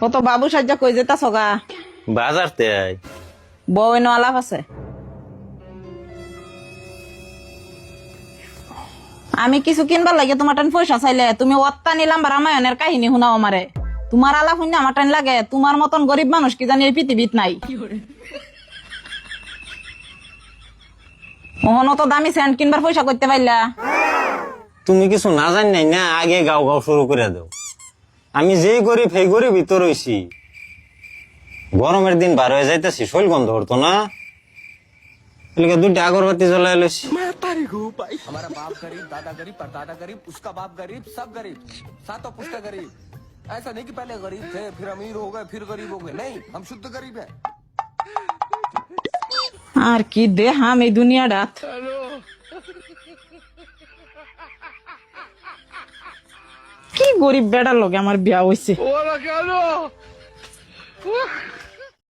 কত বাবু সাজ্জা কই যেতা সগা বাজার তে আই বউ এনো আলাপ আছে। আমি কিছু কিনবার লাগে তোমার টান পয়সা চাইলে তুমি অত্তা নিলাম রামায়ণের কাহিনী শুনাও আমারে। তোমার আলাপ শুনে আমার টান লাগে। তোমার মতন গরিব মানুষ কি জানি এই পৃথিবীত নাই। মোহন তো দামি স্যান্ড কিনবার পয়সা করতে পারলা। তুমি কিছু না জানি নাই না, আগে গাও গাও শুরু করে দাও। আমি যে গরিব সেই গরিবই তো রইছি। গরমের দিন বার হয়ে যাইতেছি, শৈল গন্ধ হতো না, এলাকা দুইটা আগরবাতি জ্বলাই লইছি। हमारा बाप गरीब, दादा गरीब, परदादा गरीब, उसका बाप गरीब, सब गरीब, सातों पुश्ता गरीब। ऐसा नहीं कि पहले गरीब थे फिर अमीर हो गए फिर गरीब हो गए, नहीं, हम शुद्ध गरीब हैं। আর কি দেহাম এই দুনিয়াটাত। কি গরিব বেড়ার লগে আমার বিয়া হইছে।